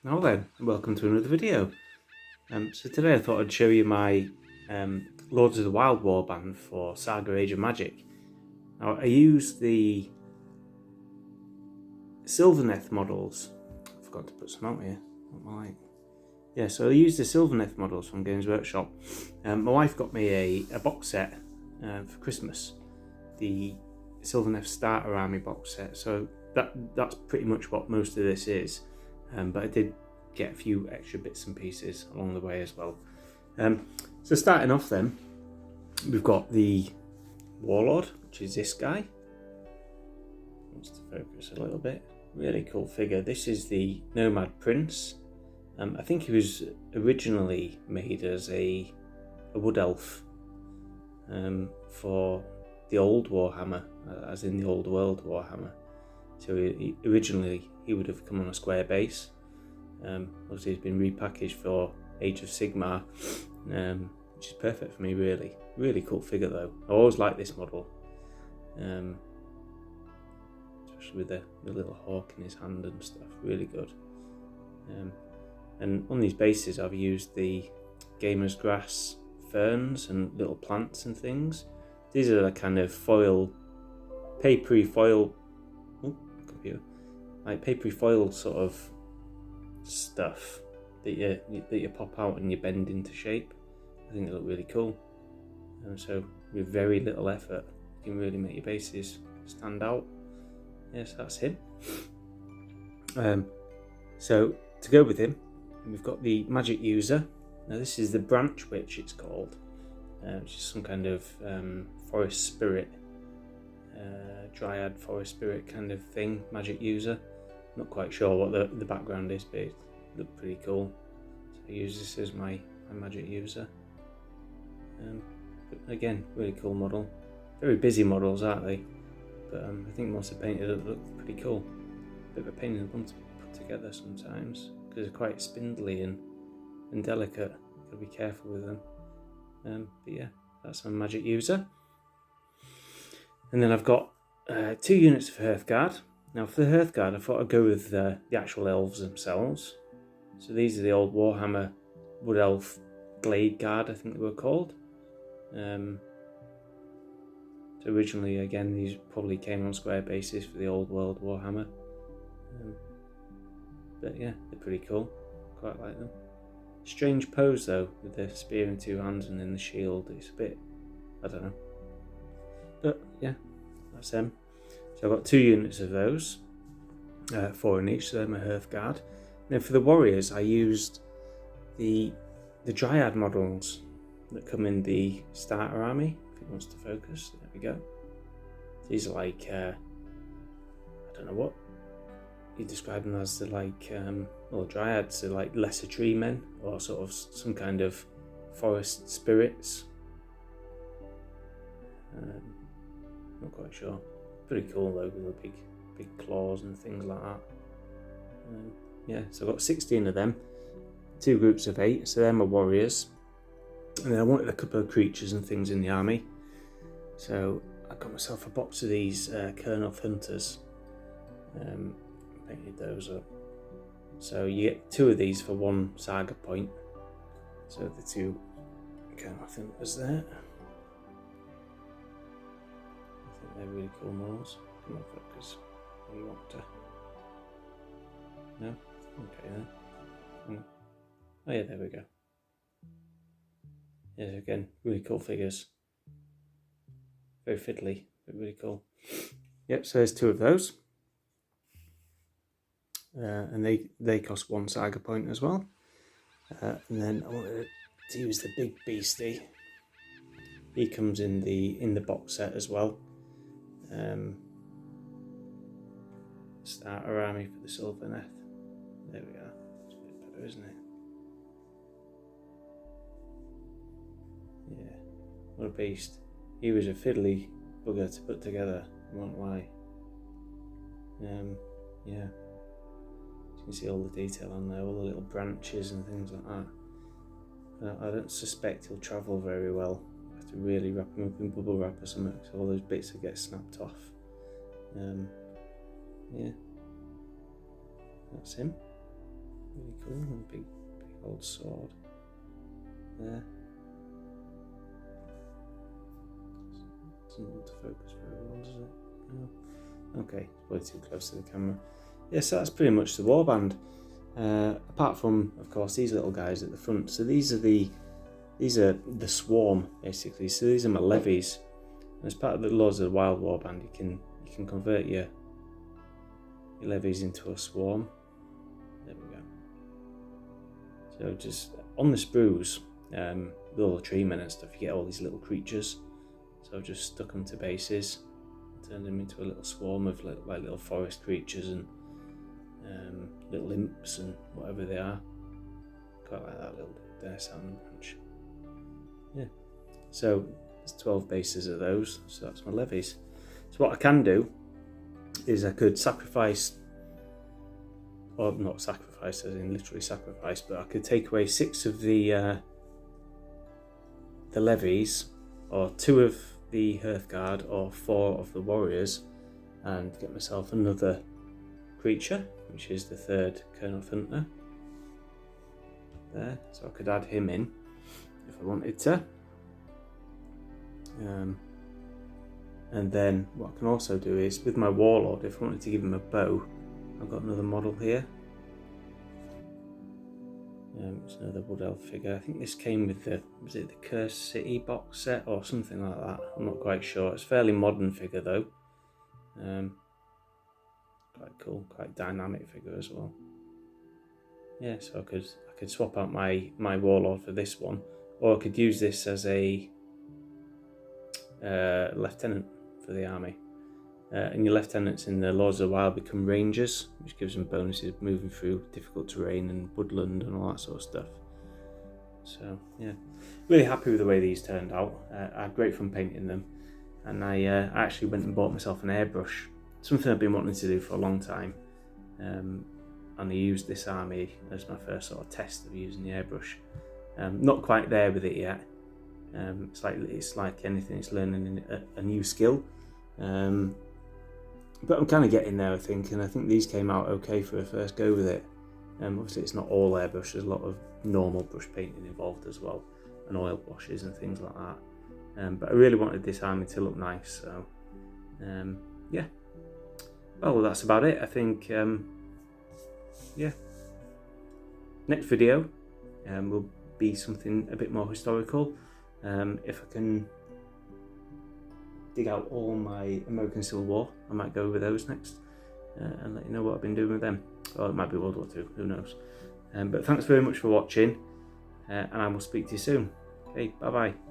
Now then, welcome to another video. So today I thought I'd show you my Lords of the Wild warband for SAGA Age of Magic. Now I used the Sylvaneth models. I forgot to put some out here. Yeah, so I used the Sylvaneth models from Games Workshop. My wife got me a box set for Christmas, the Sylvaneth Starter Army box set. So that's pretty much what most of this is. But I did get a few extra bits and pieces along the way as well. So starting off then, we've got the Warlord, which is this guy. Wants to focus a little bit. Really cool figure. This is the Nomad Prince. I think he was originally made as a wood elf for the old Warhammer, as in the old world Warhammer. So originally he would have come on a square base. Obviously he's been repackaged for Age of Sigmar, which is perfect for me really. Really cool figure though. I always like this model. Especially with the little hawk in his hand and stuff. Really good. And on these bases I've used the Gamer's Grass ferns and little plants and things. These are the kind of papery foil sort of stuff that you pop out and you bend into shape. I think they look really cool. And so with very little effort you can really make your bases stand out. Yes, that's him. So to go with him, we've got the Magic User. Now this is the Branch Witch, it's called, which is some kind of forest spirit, dryad forest spirit kind of thing. Magic User. Not quite sure what the background is, but it looked pretty cool. So I use this as my Magic User. But again, really cool model. Very busy models, aren't they? But I think once they're painted, it looks pretty cool. Bit of a pain in the bum to put together sometimes because they're quite spindly and delicate. Gotta be careful with them. But yeah, that's my Magic User. And then I've got 2 units of Hearthguard. Now for the Hearthguard, I thought I'd go with the actual elves themselves. So these are the old Warhammer Wood Elf Glade Guard, I think they were called. So originally, again, these probably came on square bases for the old world Warhammer. But yeah, they're pretty cool. Quite like them. Strange pose though, with the spear in 2 hands and then the shield. It's a bit, I don't know. But yeah, that's them. So I've got 2 units of those, 4 in each, so they're my Hearthguard. Then for the warriors, I used the Dryad models that come in the starter army. If it wants to focus, there we go. These are like, I don't know what you describe them as. They're like, well, Dryads are like lesser tree men, or sort of some kind of forest spirits. Not quite sure. Pretty cool though, with the big claws and things like that. Yeah, so I've got 16 of them, 2 groups of 8, so they're my warriors. And then I wanted a couple of creatures and things in the army, so I got myself a box of these Kernoth Hunters. Painted those up. So you get 2 of these for 1 Saga point. So the 2 Kernoth Hunters there. I think they're really cool models. Come on, focus. What do you want to? No? Okay then. Oh yeah, there we go. Yeah, again, really cool figures. Very fiddly, but really cool. Yep, so there's 2 of those. And they cost 1 Saga point as well. And then I wanted to use the big beastie. He comes in the box set as well. Starter army for the Sylvaneth. There we are. It's a bit better, isn't it? Yeah, what a beast. He was a fiddly bugger to put together, I won't lie. Yeah. You can see all the detail on there, all the little branches and things like that. I don't suspect he'll travel very well. I have to really wrap him up in bubble wrap or something, so all those bits will get snapped off. Yeah. That's him. Really cool. Big old sword there. Doesn't want to focus very well, does it? No. Okay, it's way too close to the camera. Yeah, so that's pretty much the warband. Apart from, of course, these little guys at the front. So these are the swarm, basically. So these are my levies. And as part of the Lords of the Wild warband, you can convert your levies into a swarm. There we go. So just on the sprues, with all the tree men and stuff, you get all these little creatures. So I've just stuck them to bases, turned them into a little swarm of like little forest creatures and little imps and whatever they are. Quite like that little there, sound branch. Yeah. So there's 12 bases of those, so that's my levies. So what I can do is I could sacrifice, or not sacrifice as in literally sacrifice, but I could take away 6 of the levies, or 2 of the Hearthguard, or 4 of the warriors, and get myself another creature, which is the 3rd Colonel Thuntner. There, so I could add him in if I wanted to. And then what I can also do is with my warlord, if I wanted to give him a bow, I've got another model here. It's another Wood Elf figure. I think this came with the Cursed City box set or something like that. I'm not quite sure. It's a fairly modern figure though. Quite cool, quite dynamic figure as well. Yeah, so I could swap out my warlord for this one, or I could use this as a lieutenant for the army. And your lieutenants in the Lords of the Wild become rangers, which gives them bonuses moving through difficult terrain and woodland and all that sort of stuff. So yeah, really happy with the way these turned out. I had great fun painting them, and I actually went and bought myself an airbrush, something I've been wanting to do for a long time. And I used this army as my first sort of test of using the airbrush. Not quite there with it yet. It's like anything, it's learning a new skill. But I'm kind of getting there, I think, and I think these came out okay for a first go with it. Obviously it's not all airbrush, there's a lot of normal brush painting involved as well, and oil washes and things like that. But I really wanted this army to look nice, so yeah. Well, that's about it, I think. Yeah. Next video will be something a bit more historical. If I can dig out all my American Civil War, I might go over those next and let you know what I've been doing with them. Or it might be World War II, who knows. But thanks very much for watching, and I will speak to you soon. Okay, bye bye.